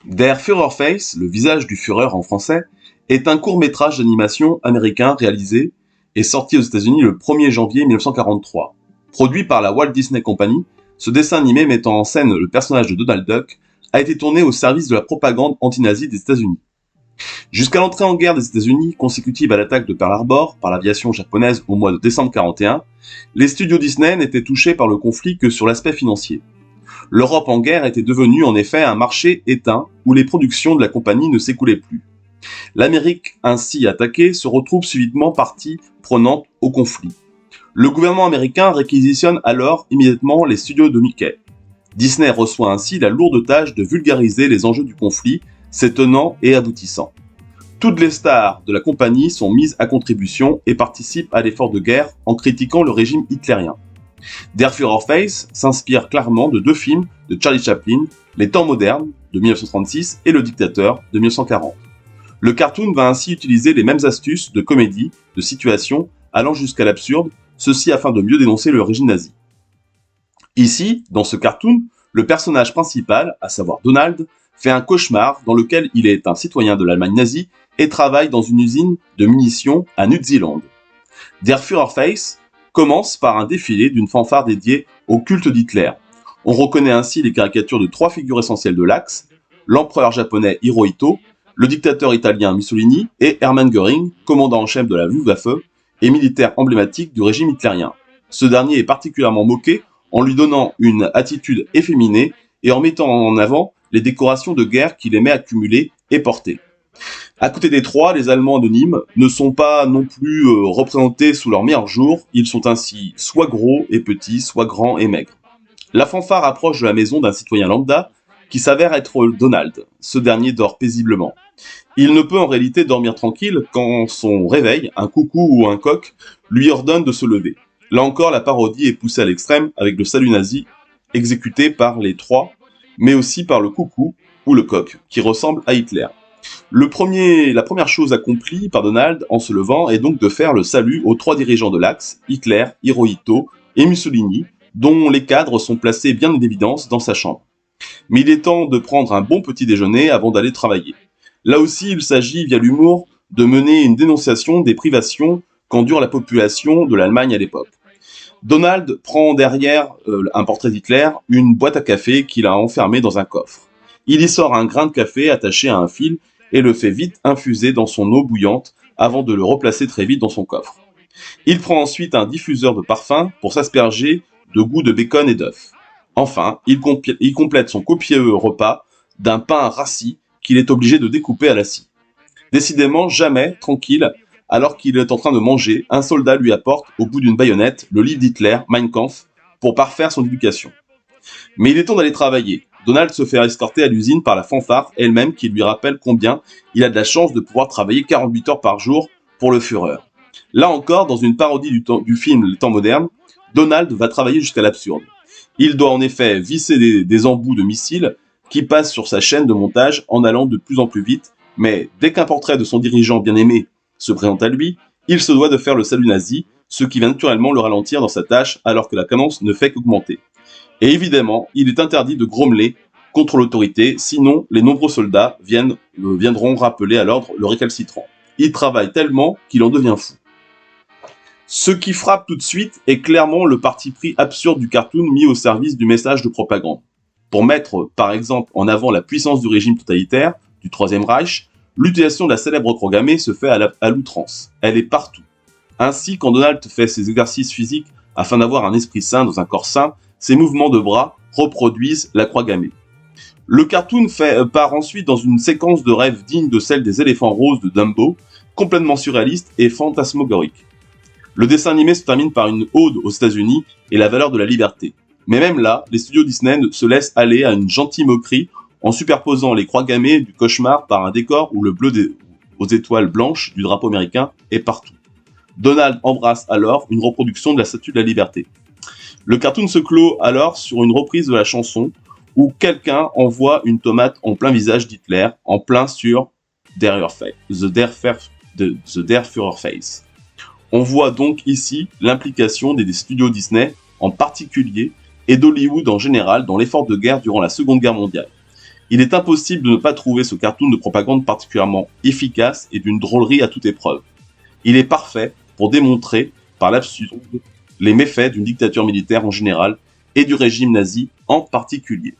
Der Führerface, le visage du Führer en français, est un court-métrage d'animation américain réalisé et sorti aux États-Unis le 1er janvier 1943. Produit par la Walt Disney Company, ce dessin animé mettant en scène le personnage de Donald Duck a été tourné au service de la propagande anti-nazie des États-Unis. Jusqu'à l'entrée en guerre des États-Unis, consécutive à l'attaque de Pearl Harbor par l'aviation japonaise au mois de décembre 1941, les studios Disney n'étaient touchés par le conflit que sur l'aspect financier. L'Europe en guerre était devenue en effet un marché éteint où les productions de la compagnie ne s'écoulaient plus. L'Amérique, ainsi attaquée, se retrouve subitement partie prenante au conflit. Le gouvernement américain réquisitionne alors immédiatement les studios de Mickey. Disney reçoit ainsi la lourde tâche de vulgariser les enjeux du conflit, ses tenants et aboutissants. Toutes les stars de la compagnie sont mises à contribution et participent à l'effort de guerre en critiquant le régime hitlérien. Der Führerface s'inspire clairement de deux films de Charlie Chaplin, Les Temps modernes de 1936 et Le Dictateur de 1940. Le cartoon va ainsi utiliser les mêmes astuces de comédie, de situation, allant jusqu'à l'absurde, ceci afin de mieux dénoncer le régime nazi. Ici, dans ce cartoon, le personnage principal, à savoir Donald, fait un cauchemar dans lequel il est un citoyen de l'Allemagne nazie et travaille dans une usine de munitions à New-Zealand. Der Führerface commence par un défilé d'une fanfare dédiée au culte d'Hitler. On reconnaît ainsi les caricatures de trois figures essentielles de l'Axe, l'empereur japonais Hirohito, le dictateur italien Mussolini et Hermann Göring, commandant en chef de la Luftwaffe et militaire emblématique du régime hitlérien. Ce dernier est particulièrement moqué en lui donnant une attitude efféminée et en mettant en avant les décorations de guerre qu'il aimait accumuler et porter. À côté des trois, les Allemands anonymes ne sont pas non plus représentés sous leur meilleur jour, ils sont ainsi soit gros et petits, soit grands et maigres. La fanfare approche de la maison d'un citoyen lambda qui s'avère être Donald. Ce dernier dort paisiblement. Il ne peut en réalité dormir tranquille quand son réveil, un coucou ou un coq, lui ordonne de se lever. Là encore, la parodie est poussée à l'extrême avec le salut nazi exécuté par les trois, mais aussi par le coucou ou le coq qui ressemble à Hitler. La première chose accomplie par Donald en se levant est donc de faire le salut aux trois dirigeants de l'Axe, Hitler, Hirohito et Mussolini, dont les cadres sont placés bien en évidence dans sa chambre. Mais il est temps de prendre un bon petit déjeuner avant d'aller travailler. Là aussi, il s'agit, via l'humour, de mener une dénonciation des privations qu'endure la population de l'Allemagne à l'époque. Donald prend derrière un portrait d'Hitler une boîte à café qu'il a enfermée dans un coffre. Il y sort un grain de café attaché à un fil et le fait vite infuser dans son eau bouillante avant de le replacer très vite dans son coffre. Il prend ensuite un diffuseur de parfum pour s'asperger de goût de bacon et d'œufs. Enfin, il complète son copieux repas d'un pain rassis qu'il est obligé de découper à la scie. Décidément, jamais tranquille, alors qu'il est en train de manger, un soldat lui apporte, au bout d'une baïonnette, le livre d'Hitler, Mein Kampf, pour parfaire son éducation. Mais il est temps d'aller travailler. Donald se fait escorter à l'usine par la fanfare elle-même qui lui rappelle combien il a de la chance de pouvoir travailler 48 heures par jour pour le Führer. Là encore, dans une parodie du film Les Temps modernes, Donald va travailler jusqu'à l'absurde. Il doit en effet visser des embouts de missiles qui passent sur sa chaîne de montage en allant de plus en plus vite, mais dès qu'un portrait de son dirigeant bien-aimé se présente à lui, il se doit de faire le salut nazi, ce qui va naturellement le ralentir dans sa tâche alors que la cadence ne fait qu'augmenter. Et évidemment, il est interdit de grommeler contre l'autorité, sinon les nombreux soldats viendront rappeler à l'ordre le récalcitrant. Il travaille tellement qu'il en devient fou. Ce qui frappe tout de suite est clairement le parti pris absurde du cartoon mis au service du message de propagande. Pour mettre, par exemple, en avant la puissance du régime totalitaire, du Troisième Reich, l'utilisation de la célèbre croix gammée se fait à l'outrance. Elle est partout. Ainsi, quand Donald fait ses exercices physiques afin d'avoir un esprit sain dans un corps sain, ses mouvements de bras reproduisent la croix gammée. Le cartoon part ensuite dans une séquence de rêves digne de celle des éléphants roses de Dumbo, complètement surréaliste et fantasmagorique. Le dessin animé se termine par une ode aux États-Unis et la valeur de la liberté. Mais même là, les studios Disney se laissent aller à une gentille moquerie en superposant les croix gammées du cauchemar par un décor où le bleu aux étoiles blanches du drapeau américain est partout. Donald embrasse alors une reproduction de la Statue de la Liberté. Le cartoon se clôt alors sur une reprise de la chanson où quelqu'un envoie une tomate en plein visage d'Hitler, en plein sur Der Führerface. On voit donc ici l'implication des studios Disney en particulier et d'Hollywood en général dans l'effort de guerre durant la Seconde Guerre mondiale. Il est impossible de ne pas trouver ce cartoon de propagande particulièrement efficace et d'une drôlerie à toute épreuve. Il est parfait pour démontrer, par l'absurde, les méfaits d'une dictature militaire en général et du régime nazi en particulier.